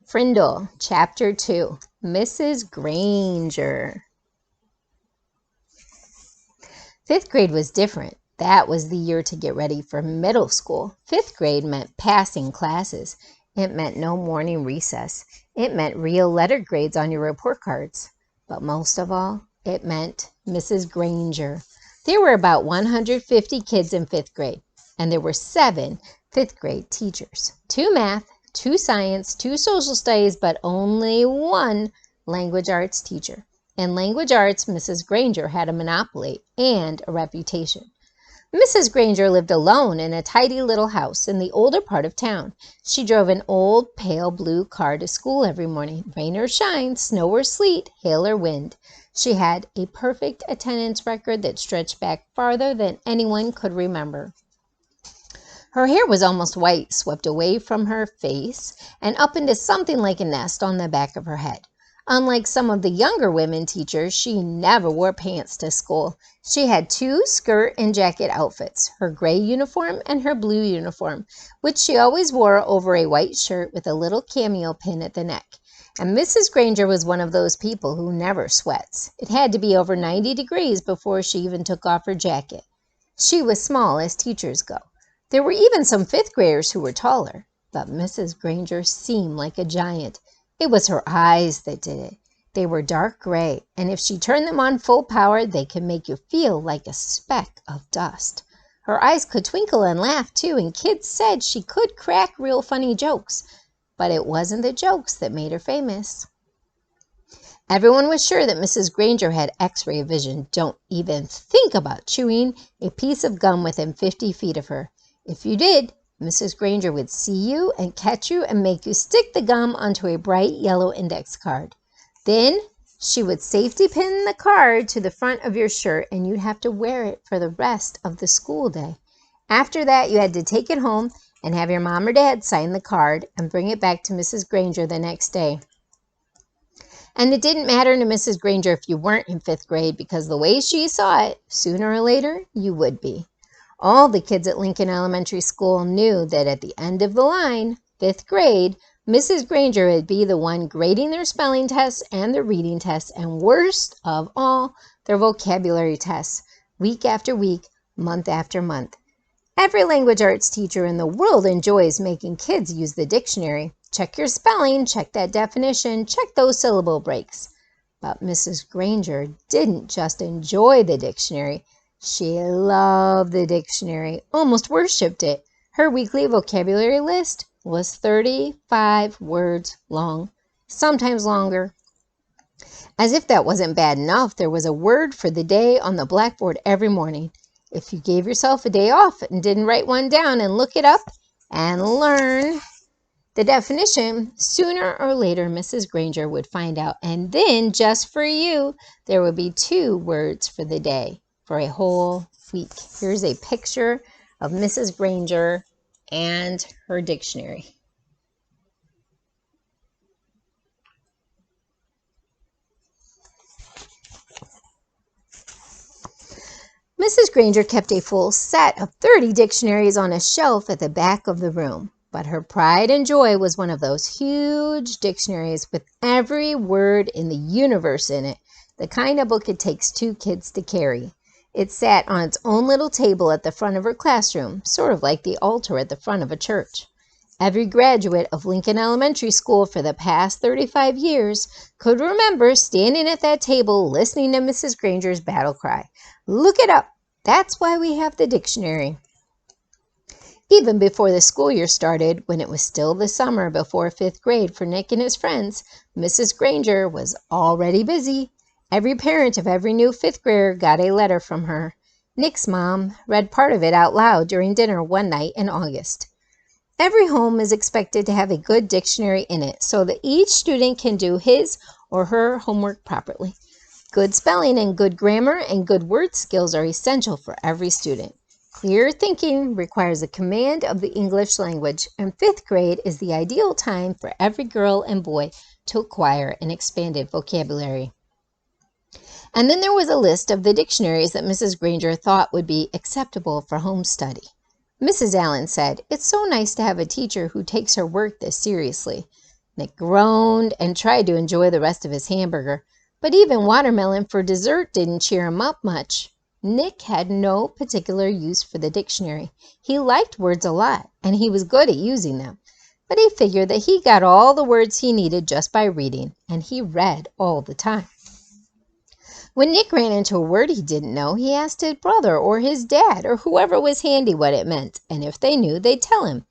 Frindle Chapter 2, Mrs. Granger. Fifth grade was different. That was the year to get ready for middle school. Fifth grade meant passing classes. It meant no morning recess. It meant real letter grades on your report cards. But most of all, it meant Mrs. Granger. There were about 150 kids in fifth grade, and there were 7 fifth grade teachers. 2 math, 2 science, 2 social studies, but only 1 language arts teacher. In language arts, Mrs. Granger had a monopoly and a reputation. Mrs. Granger lived alone in a tidy little house in the older part of town. She drove an old pale blue car to school every morning, rain or shine, snow or sleet, hail or wind. She had a perfect attendance record that stretched back farther than anyone could remember. Her hair was almost white, swept away from her face and up into something like a nest on the back of her head. Unlike some of the younger women teachers, she never wore pants to school. She had 2 skirt and jacket outfits, her gray uniform and her blue uniform, which she always wore over a white shirt with a little cameo pin at the neck. And Mrs. Granger was one of those people who never sweats. It had to be over 90 degrees before she even took off her jacket. She was small as teachers go. There were even some 5th graders who were taller, but Mrs. Granger seemed like a giant. It was her eyes that did it. They were dark gray, and if she turned them on full power, they could make you feel like a speck of dust. Her eyes could twinkle and laugh, too, and kids said she could crack real funny jokes, but it wasn't the jokes that made her famous. Everyone was sure that Mrs. Granger had X-ray vision. Don't even think about chewing a piece of gum within 50 feet of her. If you did, Mrs. Granger would see you and catch you and make you stick the gum onto a bright yellow index card. Then she would safety pin the card to the front of your shirt, and you'd have to wear it for the rest of the school day. After that, you had to take it home and have your mom or dad sign the card and bring it back to Mrs. Granger the next day. And it didn't matter to Mrs. Granger if you weren't in 5th grade, because the way she saw it, sooner or later, you would be. All the kids at Lincoln Elementary School knew that at the end of the line, 5th grade, Mrs. Granger would be the one grading their spelling tests and their reading tests, and worst of all, their vocabulary tests, week after week, month after month. Every language arts teacher in the world enjoys making kids use the dictionary. Check your spelling, check that definition, check those syllable breaks. But Mrs. Granger didn't just enjoy the dictionary. She loved the dictionary, almost worshipped it. Her weekly vocabulary list was 35 words long, sometimes longer. As if that wasn't bad enough, there was a word for the day on the blackboard every morning. If you gave yourself a day off and didn't write one down and look it up and learn the definition, sooner or later Mrs. Granger would find out. And then, just for you, there would be 2 words for the day for a whole week. Here's a picture of Mrs. Granger and her dictionary. Mrs. Granger kept a full set of 30 dictionaries on a shelf at the back of the room. But her pride and joy was one of those huge dictionaries with every word in the universe in it, the kind of book it takes 2 kids to carry. It sat on its own little table at the front of her classroom, sort of like the altar at the front of a church. Every graduate of Lincoln Elementary School for the past 35 years could remember standing at that table listening to Mrs. Granger's battle cry. Look it up. That's why we have the dictionary. Even before the school year started, when it was still the summer before 5th grade for Nick and his friends, Mrs. Granger was already busy. Every parent of every new 5th grader got a letter from her. Nick's mom read part of it out loud during dinner one night in August. Every home is expected to have a good dictionary in it so that each student can do his or her homework properly. Good spelling and good grammar and good word skills are essential for every student. Clear thinking requires a command of the English language, and 5th grade is the ideal time for every girl and boy to acquire an expanded vocabulary. And then there was a list of the dictionaries that Mrs. Granger thought would be acceptable for home study. Mrs. Allen said, "It's so nice to have a teacher who takes her work this seriously." Nick groaned and tried to enjoy the rest of his hamburger, but even watermelon for dessert didn't cheer him up much. Nick had no particular use for the dictionary. He liked words a lot, and he was good at using them, but he figured that he got all the words he needed just by reading, and he read all the time. When Nick ran into a word he didn't know, he asked his brother or his dad or whoever was handy what it meant, and if they knew, they'd tell him.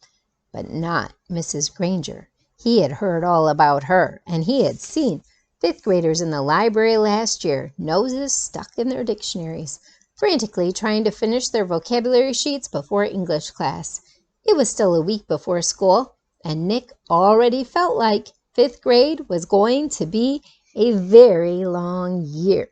But not Mrs. Granger. He had heard all about her, and he had seen fifth graders in the library last year, noses stuck in their dictionaries, frantically trying to finish their vocabulary sheets before English class. It was still a week before school, and Nick already felt like fifth grade was going to be a very long year.